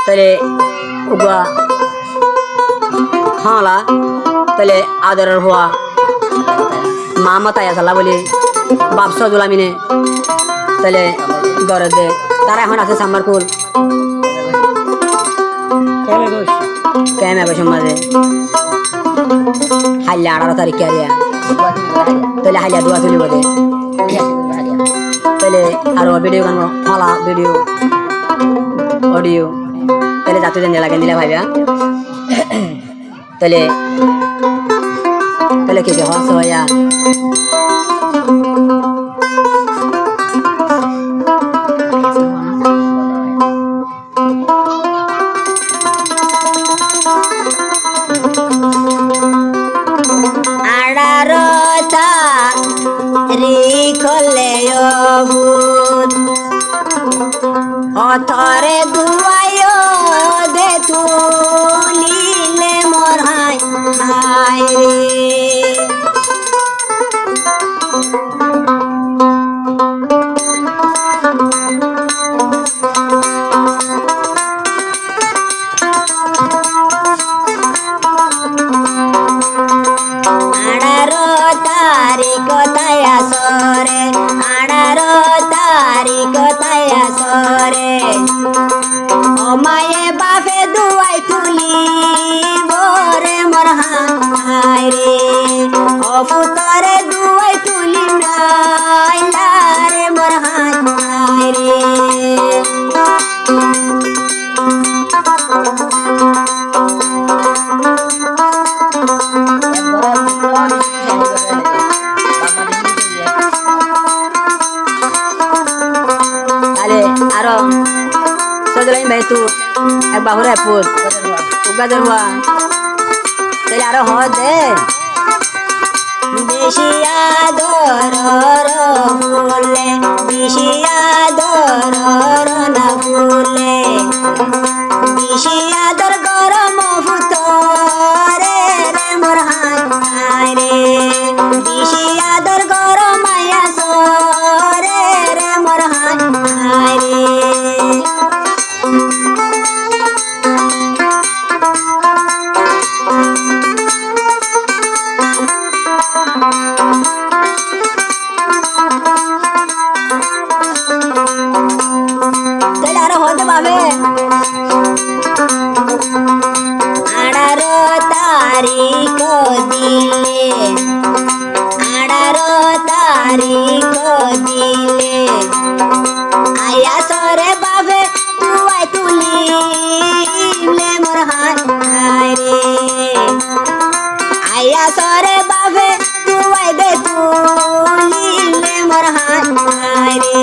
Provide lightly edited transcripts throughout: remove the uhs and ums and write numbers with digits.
তাহলে উগা হলা তাহলে আদরের হওয়া মা মাতাই আসালা বলি বাপস জুলামিনে তাহলে গড়ে দে তারা এখন আছে সাম্বারকুল কেমন বসে মাঝে হাইলে 18 তারিখে আরিয়া তাহলে হাইলে দোয়া তুলিব দে তাহলে আরো ভিডিও গান হলা ভিডিও অডিও তাহলে যাতে জানি লাগে দিলে ভাইবা তাহলে তাহলে কি হস হইয়া অথরে দুয়ায় দে তুলিলে মোর হাই হাই রে মায়ে বাপে দুয়াই তুলি বরে মোর হাই রে অপুতরে দুয়াই তুলি নাই রে মোর হাই রে তাহলে আরো সজলাই ভাই তু এক বাহুরে ফুল উগাদের হওয়া তাহলে আরো হ দে বেশিয়া দরর ফুলে বেশিয়া দরর না ফুলে বেশিয়া দর গরম ফুতরে রে মোর হাই রে বেশিয়া দর গরম আয়া সরে রে মোর হাই রে তাহলে আরো হতে পাবে 18 তারিখ দিলে 18 তারিখ দিলে আয়া সরে বাবে তুই তুলিলে মোর হাই রে আয়া সরে বাবে তুই দে তুলিলে মোর হাই রে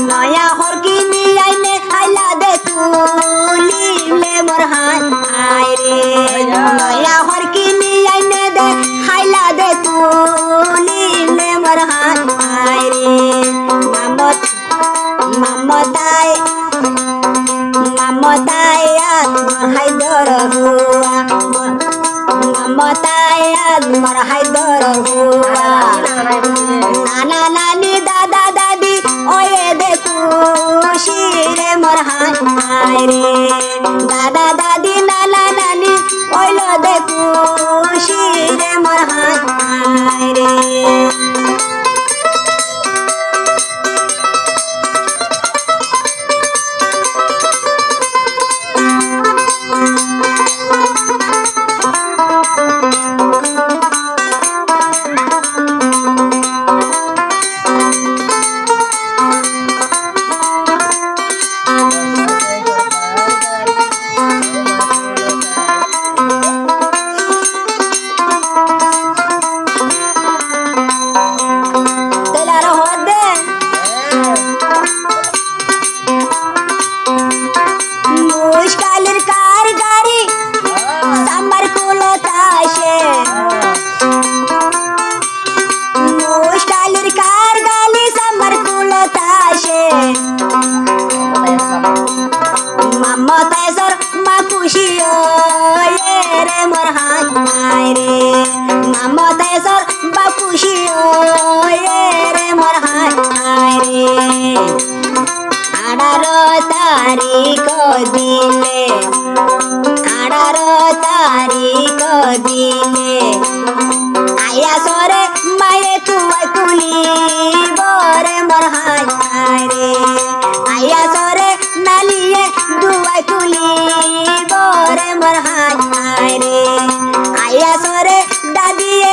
নয়া হর কিনি আইলে আইলা দে তুলিলে মোর হাই রে নয়া হর কিনি আইনে দে হাইলা দে তুলিলে মোর হাই রে মামতাই হাই দর হুয়া মামতাই মোর হাই দর হুয়া নানা নানি দাদা দাদি ওয়ে দে খুশি রে মোর হাই রে দাদা দাদি নানা নানি ওইলো দে খুশি রে মোর হাই রে মামতায় সর বা খুশি রে মোর হায় হায় রে 18 তারিখ দিলে 18 তারিখ দিলে আয়া সরে মায়ে তুই তুলি বরে মোর হায় হায় রে আয়া সরে নালিয়ে দুয়াই তুলি বরে মোর হায় হায় রে আয়া সরে দাদিয়ে